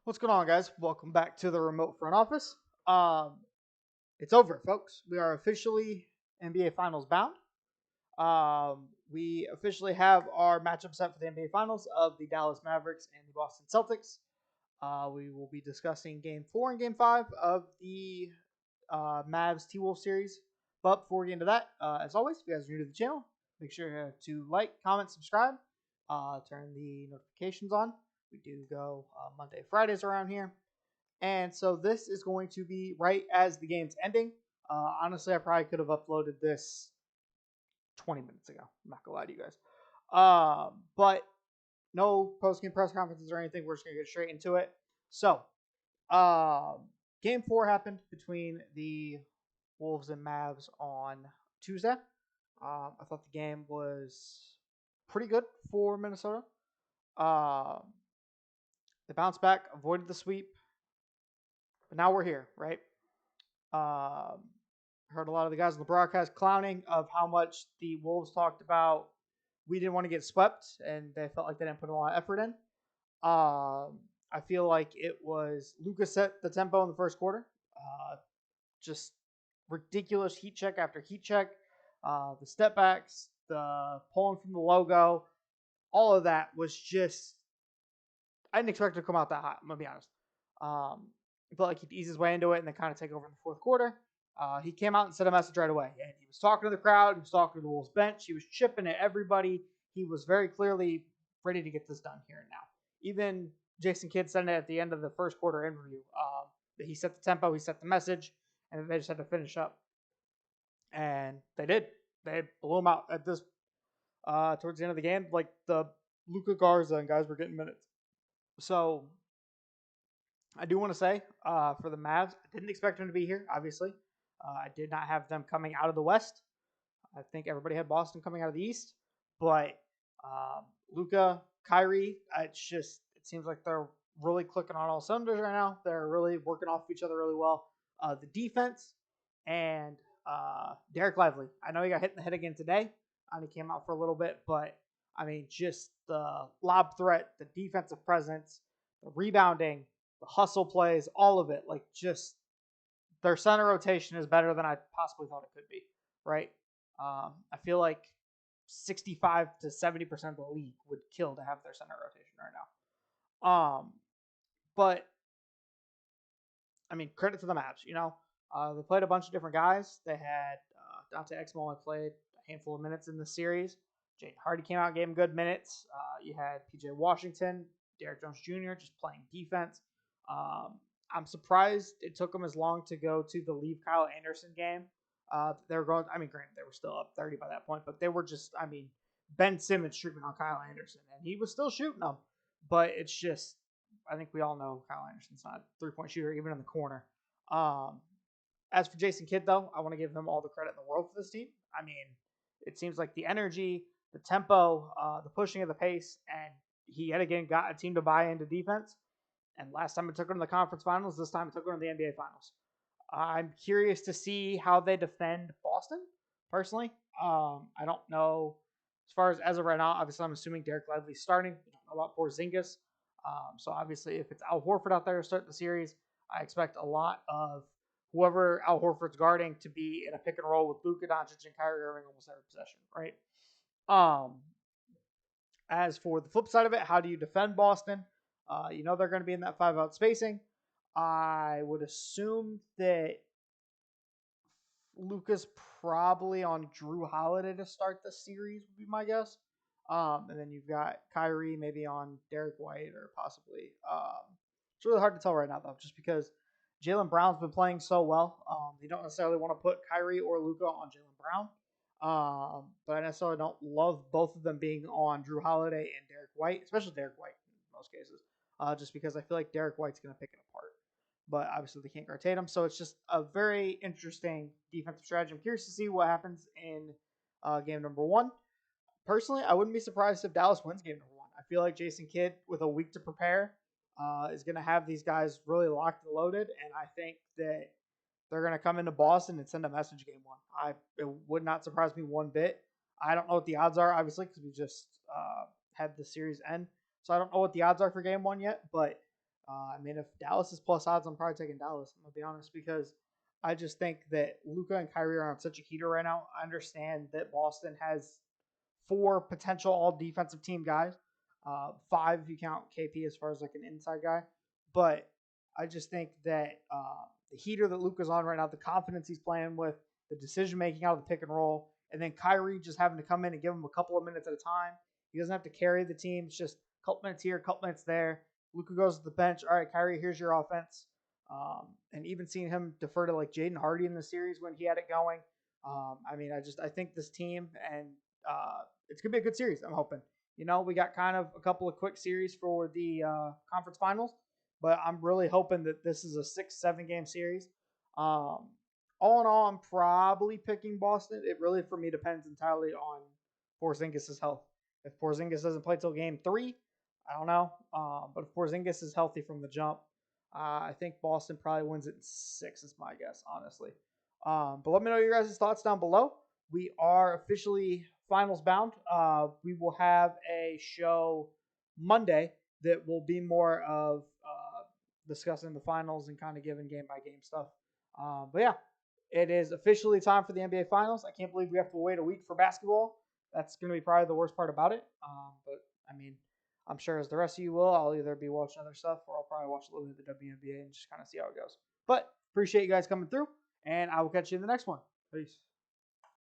What's going on, guys? Welcome back to the remote front office. Um, it's over, folks. We are officially NBA Finals bound. We officially have our matchup set for the NBA Finals of the Dallas Mavericks and the Boston Celtics. We will be discussing Game 4 and Game 5 of the Mavs T-Wolf series. But before we get into that, as always, if you guys are new to the channel, make sure to like, comment, subscribe, turn the notifications on. We do go Monday, Fridays around here. And so this is going to be right as the game's ending. Honestly, I probably could have uploaded this 20 minutes ago. I'm not going to lie to you guys. But no post-game press conferences or anything. We're just going to get straight into it. So, game 4 happened between the Wolves and Mavs on Tuesday. I thought the game was pretty good for Minnesota. Um, they bounced back, avoided the sweep, but now we're here, right? Heard a lot of the guys on the broadcast clowning of how much the Wolves talked about we didn't want to get swept, and they felt like they didn't put a lot of effort in. I feel like it was Luka set the tempo in the first quarter. Just ridiculous heat check after heat check. The step backs, the pulling from the logo, all of that was just. I didn't expect it to come out that hot. I'm gonna be honest. I felt like he'd ease his way into it and then kind of take over in the fourth quarter. He came out and sent a message right away. And he was talking to the crowd. He was talking to the Wolves bench. He was chipping at everybody. He was very clearly ready to get this done here and now. Even Jason Kidd said it at the end of the first quarter interview. That he set the tempo, he set the message, and they just had to finish up. And they did. They blew him out at this towards the end of the game. Like the Luka Garza and guys were getting minutes. So I do want to say for the Mavs, I didn't expect them to be here. Obviously, I did not have them coming out of the West. I think everybody had Boston coming out of the East, but Luka, Kyrie, it seems like they're really clicking on all cylinders right now. They're really working off each other really well. The defense and Derek Lively. I know he got hit in the head again today, and he came out for a little bit, but I mean, just the lob threat, the defensive presence, the rebounding, the hustle plays, all of it. Like, just their center rotation is better than I possibly thought it could be, right? I feel like 65 to 70% of the league would kill to have their center rotation right now. But I mean, credit to the Mavs. They played a bunch of different guys. They had Dante Exmo played a handful of minutes in the series. Jaden Hardy came out and gave him good minutes. You had PJ Washington, Derrick Jones Jr. just playing defense. I'm surprised it took them as long to go to the leave Kyle Anderson game. They were going. I mean, granted, they were still up 30 by that point, but they were just. I mean, Ben Simmons shooting on Kyle Anderson, and he was still shooting them. But it's just, I think we all know Kyle Anderson's not a three-point shooter, even in the corner. Um, as for Jason Kidd, though, I want to give him all the credit in the world for this team. I mean, it seems like the energy, the tempo, the pushing of the pace, and he yet again got a team to buy into defense. And last time it took them to the conference finals, this time it took them to the NBA finals. I'm curious to see how they defend Boston, personally. I don't know. As of right now, obviously, I'm assuming Derek Lively's starting. We don't know about Porzingis. So obviously, if it's Al Horford out there to start the series, I expect a lot of whoever Al Horford's guarding to be in a pick and roll with Luka Doncic and Kyrie Irving almost every possession, right? Um, as for the flip side of it, how do you defend Boston? They're going to be in that 5-out spacing. I would assume that Luka's probably on Drew Holiday to start the series, would be my guess. And then you've got Kyrie maybe on Derek White or possibly. It's really hard to tell right now, though, just because Jaylen Brown's been playing so well. You don't necessarily want to put Kyrie or Luka on Jaylen Brown. But I necessarily don't love both of them being on Drew Holiday and Derek White, especially Derek White in most cases, just because I feel like Derek White's going to pick it apart. But obviously they can't guard Tatum, so it's just a very interesting defensive strategy. I'm curious to see what happens in game number 1. Personally, I wouldn't be surprised if Dallas wins game number 1. I feel like Jason Kidd, with a week to prepare, is going to have these guys really locked and loaded, and I think that they're going to come into Boston and send a message game 1. It would not surprise me one bit. I don't know what the odds are, obviously, because we just had the series end. So I don't know what the odds are for game 1 yet, but I mean, if Dallas is plus odds, I'm probably taking Dallas. I'm gonna be honest because I just think that Luka and Kyrie are on such a heater right now. I understand that Boston has four potential all defensive team guys, five if you count KP as far as like an inside guy. But I just think that the heater that Luka's on right now, the confidence he's playing with, the decision making out of the pick and roll, and then Kyrie just having to come in and give him a couple of minutes at a time. He doesn't have to carry the team. It's just a couple minutes here, a couple minutes there. Luka goes to the bench. All right, Kyrie, here's your offense. And even seeing him defer to like Jaden Hardy in the series when he had it going. I mean, I think this team and it's gonna be a good series. I'm hoping. You know, we got kind of a couple of quick series for the conference finals, but I'm really hoping that this is a 6-7 game series. Um, all in all, I'm probably picking Boston. It really, for me, depends entirely on Porzingis' health. If Porzingis doesn't play till game 3, I don't know. But if Porzingis is healthy from the jump, I think Boston probably wins it in 6 is my guess, honestly. But let me know your guys' thoughts down below. We are officially finals bound. We will have a show Monday that will be more of discussing the finals and kind of giving game by game stuff. But yeah, it is officially time for the NBA Finals. I can't believe we have to wait a week for basketball. That's going to be probably the worst part about it. But I mean, I'm sure as the rest of you will, I'll either be watching other stuff or I'll probably watch a little bit of the WNBA and just kind of see how it goes. But appreciate you guys coming through, and I will catch you in the next one. Peace.